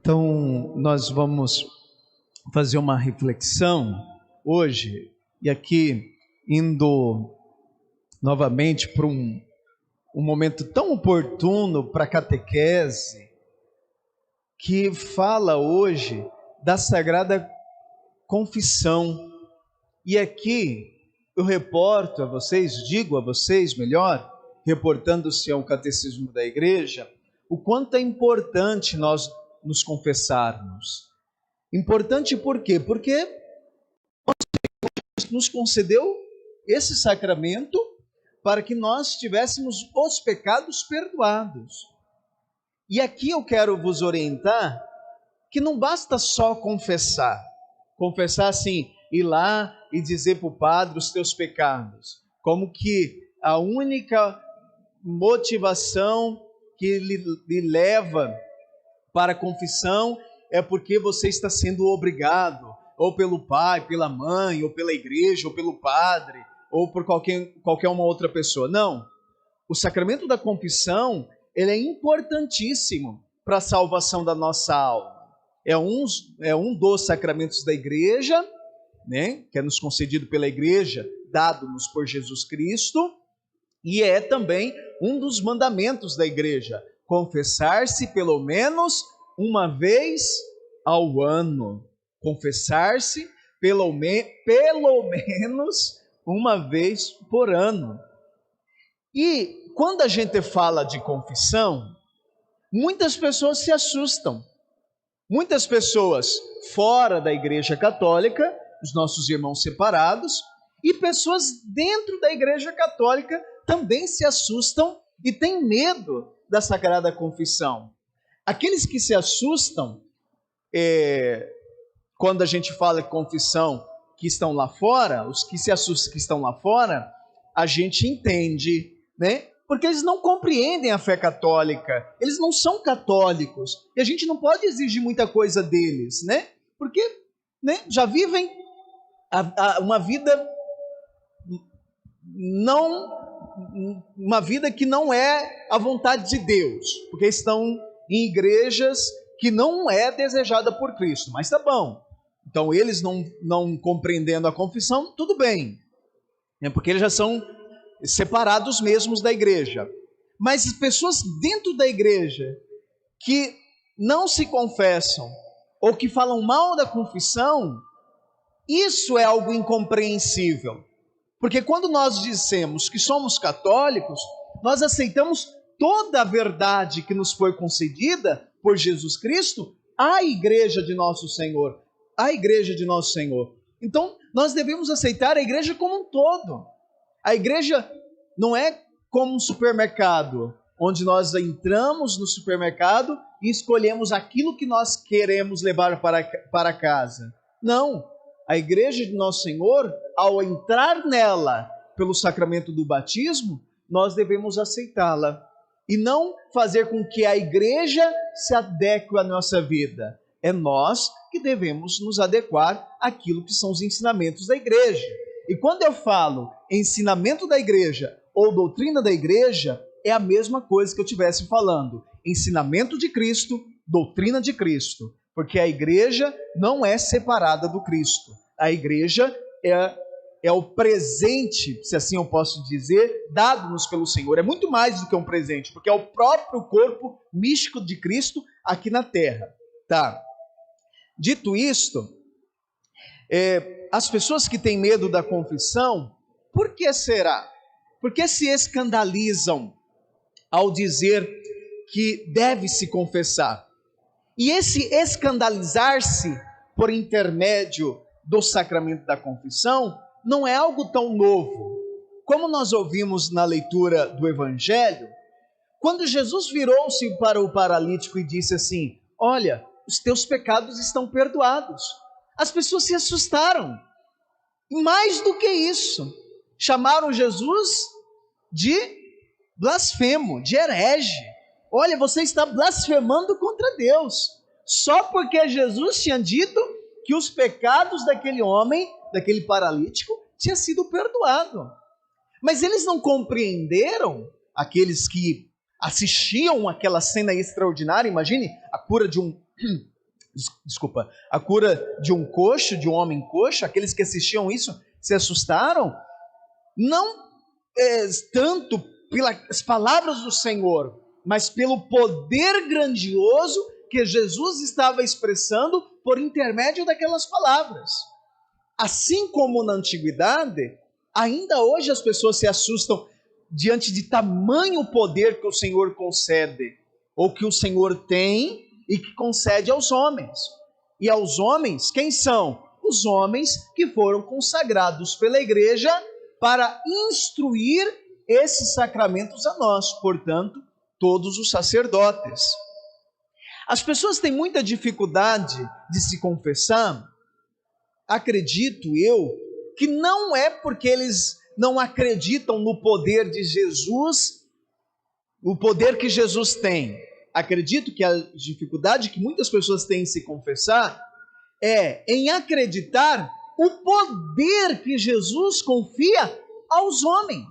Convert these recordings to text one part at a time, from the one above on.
Então, nós vamos fazer uma reflexão hoje, e aqui indo novamente para um momento tão oportuno para a catequese, que fala hoje da Sagrada Confissão. E aqui eu reporto a vocês, digo a vocês melhor, reportando-se ao Catecismo da Igreja, o quanto é importante nós nos confessarmos. Importante por quê? Porque Deus nos concedeu esse sacramento para que nós tivéssemos os pecados perdoados. E aqui eu quero vos orientar que não basta só confessar. Confessar assim, ir lá e dizer para o padre os teus pecados. Como que a única motivação que lhe leva para a confissão é porque você está sendo obrigado, ou pelo pai, pela mãe, ou pela igreja, ou pelo padre, ou por qualquer uma outra pessoa. Não. O sacramento da confissão, ele é importantíssimo para a salvação da nossa alma. É um dos sacramentos da igreja, né, que é nos concedido pela igreja, dado-nos por Jesus Cristo, e é também um dos mandamentos da igreja, confessar-se pelo menos uma vez ao ano. Confessar-se pelo menos uma vez por ano. E quando a gente fala de confissão, muitas pessoas se assustam. Muitas pessoas fora da Igreja Católica, os nossos irmãos separados, e pessoas dentro da Igreja Católica também se assustam e têm medo da Sagrada Confissão. Aqueles que se assustam, quando a gente fala de confissão, que estão lá fora, os que se assustam que estão lá fora, a gente entende, né? Porque eles não compreendem a fé católica, eles não são católicos, e a gente não pode exigir muita coisa deles, né? Porque, né, já vivem uma vida que não é a vontade de Deus, porque estão em igrejas que não é desejada por Cristo, mas tá bom. Então eles não compreendendo a confissão, tudo bem, né? Porque eles já são separados mesmos da igreja. Mas as pessoas dentro da igreja que não se confessam ou que falam mal da confissão, isso é algo incompreensível. Porque quando nós dizemos que somos católicos, nós aceitamos toda a verdade que nos foi concedida por Jesus Cristo à igreja de nosso Senhor. A igreja de nosso Senhor. Então, nós devemos aceitar a igreja como um todo. A igreja não é como um supermercado, onde nós entramos no supermercado e escolhemos aquilo que nós queremos levar para casa. Não. A igreja de nosso Senhor, ao entrar nela pelo sacramento do batismo, nós devemos aceitá-la. E não fazer com que a igreja se adeque à nossa vida. É nós que devemos nos adequar àquilo que são os ensinamentos da igreja. E quando eu falo ensinamento da igreja ou doutrina da igreja, é a mesma coisa que eu estivesse falando. Ensinamento de Cristo, doutrina de Cristo. Porque a igreja não é separada do Cristo. A igreja é o presente, se assim eu posso dizer, dado-nos pelo Senhor. É muito mais do que um presente, porque é o próprio corpo místico de Cristo aqui na terra. Tá? Dito isto, as pessoas que têm medo da confissão, por que será? Por que se escandalizam ao dizer que deve se confessar? E esse escandalizar-se por intermédio do sacramento da confissão não é algo tão novo. Como nós ouvimos na leitura do Evangelho, quando Jesus virou-se para o paralítico e disse assim: olha, os teus pecados estão perdoados. As pessoas se assustaram. E mais do que isso, chamaram Jesus de blasfemo, de herege. Olha, você está blasfemando contra Deus. Só porque Jesus tinha dito que os pecados daquele homem, daquele paralítico, tinham sido perdoados. Mas eles não compreenderam, aqueles que assistiam aquela cena extraordinária, imagine a cura de um desculpa, a cura de um coxo, de um homem coxo, aqueles que assistiam isso se assustaram, não tanto pelas palavras do Senhor, mas pelo poder grandioso que Jesus estava expressando por intermédio daquelas palavras. Assim como na antiguidade, ainda hoje as pessoas se assustam diante de tamanho poder que o Senhor concede, ou que o Senhor tem e que concede aos homens. E aos homens, quem são? Os homens que foram consagrados pela igreja para instruir esses sacramentos a nós, portanto, todos os sacerdotes. As pessoas têm muita dificuldade de se confessar, acredito eu, que não é porque eles não acreditam no poder de Jesus, o poder que Jesus tem. Acredito que a dificuldade que muitas pessoas têm em se confessar é em acreditar o poder que Jesus confia aos homens.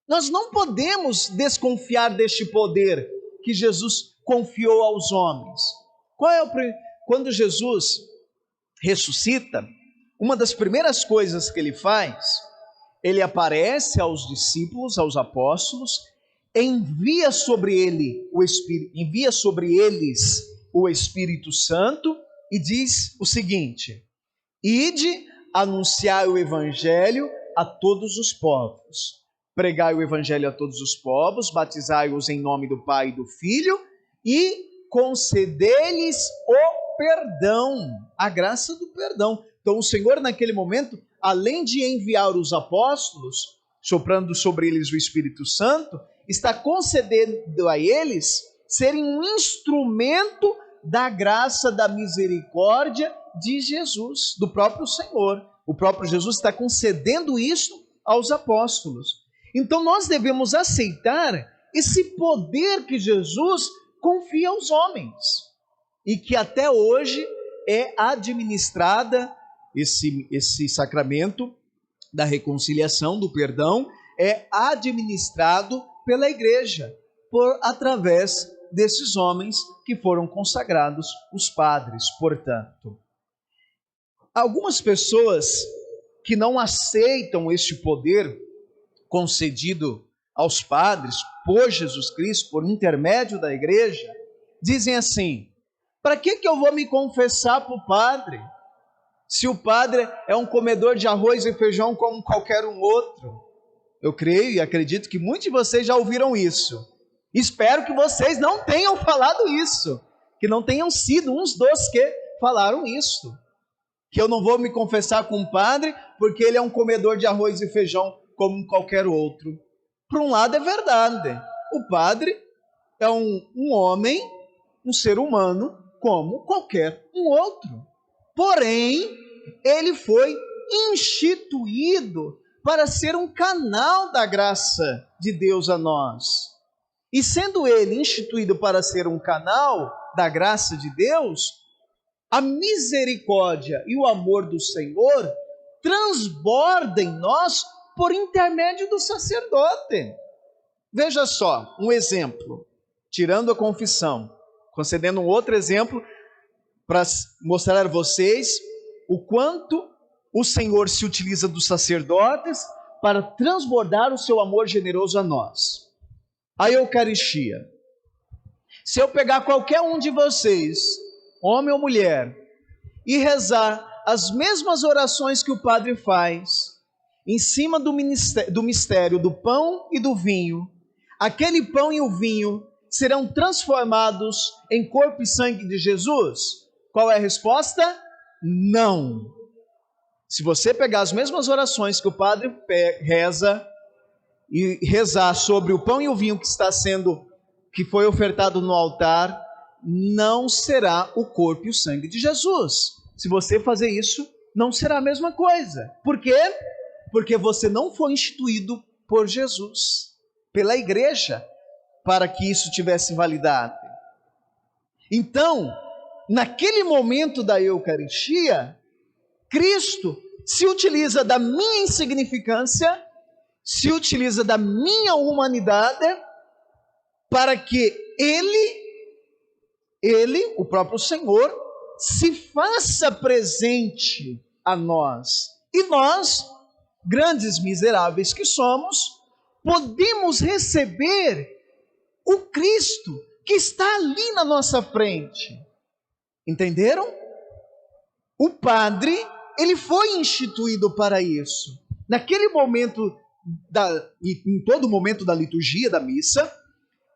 Nós não podemos desconfiar deste poder que Jesus confiou aos homens. Quando Jesus ressuscita, uma das primeiras coisas que ele faz, ele aparece aos discípulos, aos apóstolos, envia sobre eles o Espírito Santo e diz o seguinte: ide anunciar o evangelho a todos os povos. Pregai o evangelho a todos os povos, batizai-os em nome do Pai e do Filho e concedei-lhes o perdão, a graça do perdão. Então o Senhor naquele momento, além de enviar os apóstolos, soprando sobre eles o Espírito Santo, está concedendo a eles serem um instrumento da graça, da misericórdia de Jesus, do próprio Senhor. O próprio Jesus está concedendo isso aos apóstolos. Então nós devemos aceitar esse poder que Jesus confia aos homens e que até hoje é administrada, esse sacramento da reconciliação, do perdão, é administrado pela igreja, através desses homens que foram consagrados, os padres, portanto. Algumas pessoas que não aceitam este poder concedido aos padres por Jesus Cristo, por intermédio da igreja, dizem assim: para que eu vou me confessar para o padre, se o padre é um comedor de arroz e feijão como qualquer um outro? Eu creio e acredito que muitos de vocês já ouviram isso. Espero que vocês não tenham falado isso, que não tenham sido uns dos que falaram isso. Que eu não vou me confessar com o padre porque ele é um comedor de arroz e feijão como qualquer outro. Por um lado é verdade, o padre é um homem, um ser humano como qualquer um outro. Porém, ele foi instituído para ser um canal da graça de Deus a nós. E sendo ele instituído para ser um canal da graça de Deus, a misericórdia e o amor do Senhor transborda em nós por intermédio do sacerdote. Veja só, um exemplo, tirando a confissão, concedendo um outro exemplo para mostrar a vocês o quanto o Senhor se utiliza dos sacerdotes para transbordar o seu amor generoso a nós. A Eucaristia. Se eu pegar qualquer um de vocês, homem ou mulher, e rezar as mesmas orações que o padre faz, em cima do mistério do pão e do vinho, aquele pão e o vinho serão transformados em corpo e sangue de Jesus? Qual é a resposta? Não. Se você pegar as mesmas orações que o padre reza e rezar sobre o pão e o vinho que foi ofertado no altar, não será o corpo e o sangue de Jesus. Se você fazer isso, não será a mesma coisa. Por quê? Porque você não foi instituído por Jesus, pela igreja, para que isso tivesse validade. Então, naquele momento da Eucaristia, Cristo se utiliza da minha insignificância, se utiliza da minha humanidade, para que Ele Ele, o próprio Senhor, se faça presente a nós. E nós, grandes miseráveis que somos, podemos receber o Cristo que está ali na nossa frente. Entenderam? O padre, ele foi instituído para isso. Naquele momento, em todo momento da liturgia, da missa,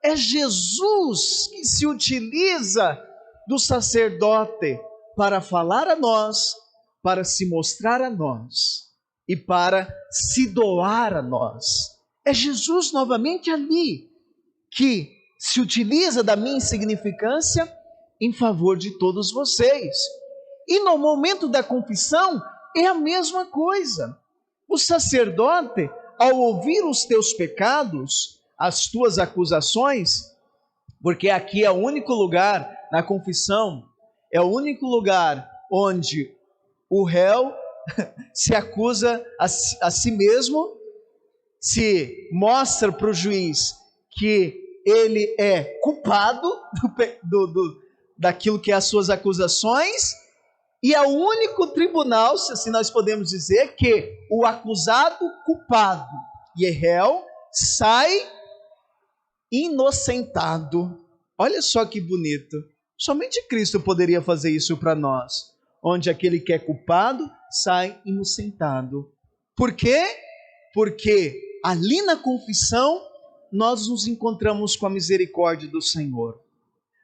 é Jesus que se utiliza do sacerdote para falar a nós, para se mostrar a nós e para se doar a nós. É Jesus novamente ali que se utiliza da minha insignificância em favor de todos vocês. E no momento da confissão é a mesma coisa. O sacerdote, ao ouvir os teus pecados, as tuas acusações, porque aqui é o único lugar, na confissão, é o único lugar onde o réu se acusa a si mesmo, se mostra para o juiz que ele é culpado daquilo que é as suas acusações, e é o único tribunal, se assim nós podemos dizer, que o acusado, culpado e réu sai inocentado. Olha só que bonito. Somente Cristo poderia fazer isso para nós, onde aquele que é culpado sai inocentado. Por quê? Porque ali na confissão nós nos encontramos com a misericórdia do Senhor.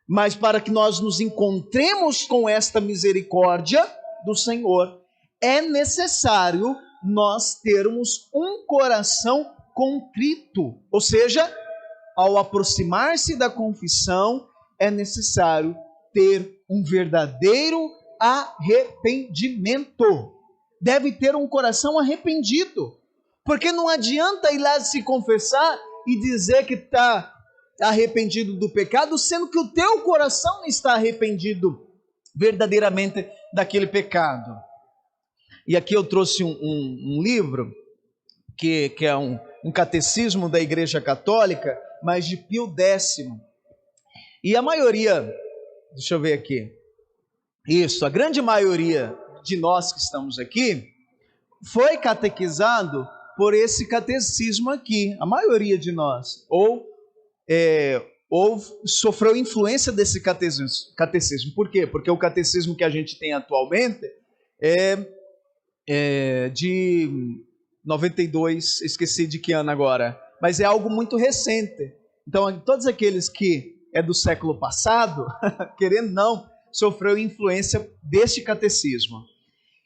Mas para que nós nos encontremos com esta misericórdia do Senhor, é necessário nós termos um coração contrito. Ou seja, ao aproximar-se da confissão, é necessário ter um verdadeiro arrependimento. Deve ter um coração arrependido. Porque não adianta ir lá se confessar e dizer que está arrependido do pecado, sendo que o teu coração não está arrependido verdadeiramente daquele pecado. E aqui eu trouxe um livro, que é um catecismo da Igreja Católica, mas de Pio X. E a maioria, deixa eu ver aqui, a grande maioria de nós que estamos aqui, foi catequizado por esse catecismo aqui, a maioria de nós, ou sofreu influência desse catecismo. Por quê? Porque o catecismo que a gente tem atualmente é de 92, esqueci de que ano agora, mas é algo muito recente. Então, todos aqueles que é do século passado, querendo não, sofreu influência deste catecismo.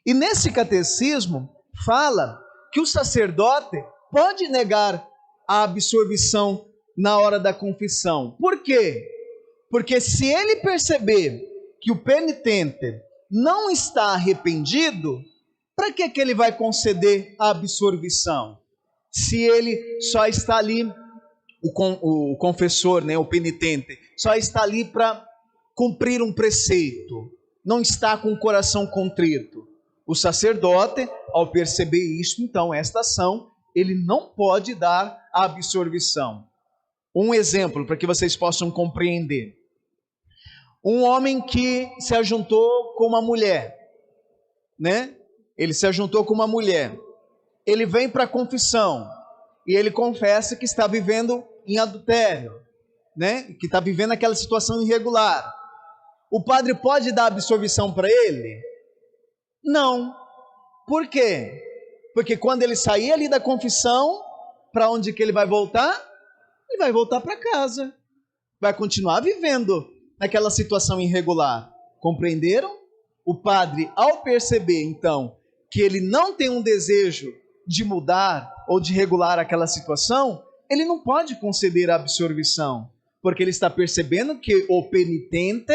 E nesse catecismo fala que o sacerdote pode negar a absolvição na hora da confissão. Por quê? Porque se ele perceber que o penitente não está arrependido, para que ele vai conceder a absolvição? Se ele só está ali, o confessor, né, o penitente, só está ali para cumprir um preceito, não está com o coração contrito. O sacerdote, ao perceber isto, então, esta ação, ele não pode dar a absolvição. Um exemplo para que vocês possam compreender. Um homem que se ajuntou com uma mulher, né? Ele se ajuntou com uma mulher. Ele vem para a confissão e ele confessa que está vivendo em adultério, né? Que está vivendo aquela situação irregular. O padre pode dar absolvição para ele? Não. Por quê? Porque quando ele sair ali da confissão, para onde que ele vai voltar? Ele vai voltar para casa. Vai continuar vivendo naquela situação irregular. Compreenderam? O padre, ao perceber, então, que ele não tem um desejo de mudar ou de regular aquela situação, ele não pode conceder a absolvição, porque ele está percebendo que o penitente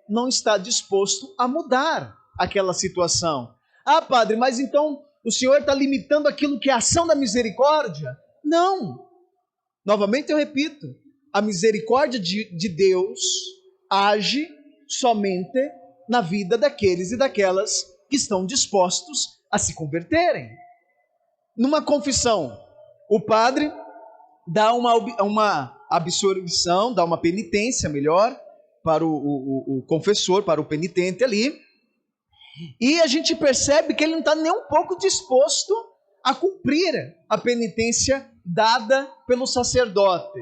não está disposto a mudar aquela situação. Ah, padre, mas então o senhor está limitando aquilo que é a ação da misericórdia? Não. Novamente eu repito, a misericórdia de Deus age somente na vida daqueles e daquelas que estão dispostos a se converterem. Numa confissão, o padre dá uma absolvição, dá uma penitência melhor, para o confessor, para o penitente ali, e a gente percebe que ele não está nem um pouco disposto a cumprir a penitência dada pelo sacerdote.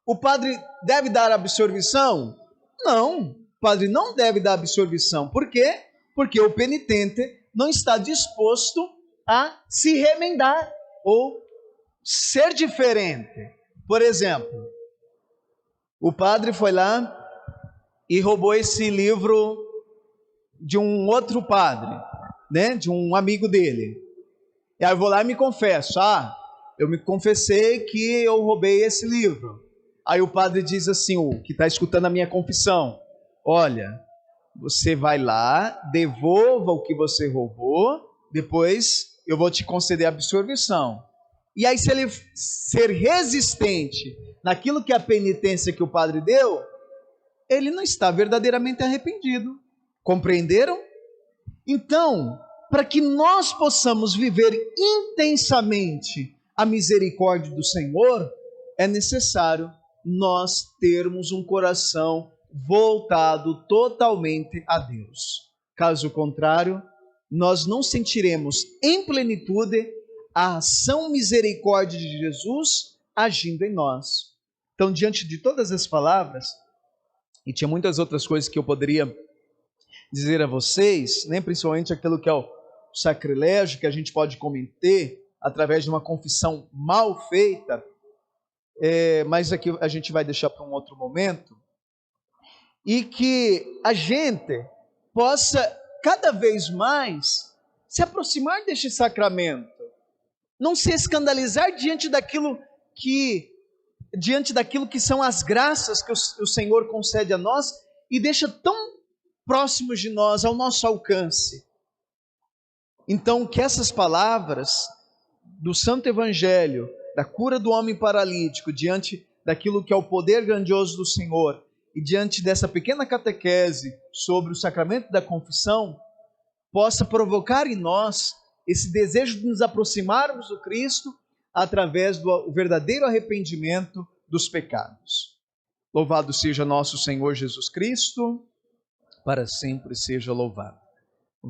O padre deve dar absolvição? Não, o padre não deve dar absolvição. Por quê? Porque o penitente não está disposto a se remendar ou ser diferente. Por exemplo, o padre foi lá e roubou esse livro de um outro padre, né? De um amigo dele. E aí eu vou lá e me confesso. Eu me confessei que eu roubei esse livro. Aí o padre diz assim, o que está escutando a minha confissão: olha, você vai lá, devolva o que você roubou, depois eu vou te conceder a absolvição. E aí, se ele ser resistente naquilo que é a penitência que o padre deu, ele não está verdadeiramente arrependido. Compreenderam? Então, para que nós possamos viver intensamente a misericórdia do Senhor, é necessário nós termos um coração voltado totalmente a Deus. Caso contrário, nós não sentiremos em plenitude a ação misericórdia de Jesus agindo em nós. Então, diante de todas as palavras, e tinha muitas outras coisas que eu poderia dizer a vocês, né, principalmente aquilo que é o sacrilégio que a gente pode cometer através de uma confissão mal feita, mas aqui a gente vai deixar para um outro momento, e que a gente possa cada vez mais se aproximar deste sacramento, não se escandalizar diante daquilo que são as graças que o Senhor concede a nós e deixa tão próximos de nós, ao nosso alcance. Então, que essas palavras do Santo Evangelho, da cura do homem paralítico, diante daquilo que é o poder grandioso do Senhor, e diante dessa pequena catequese sobre o sacramento da confissão, possa provocar em nós esse desejo de nos aproximarmos do Cristo através do verdadeiro arrependimento dos pecados. Louvado seja nosso Senhor Jesus Cristo, para sempre seja louvado.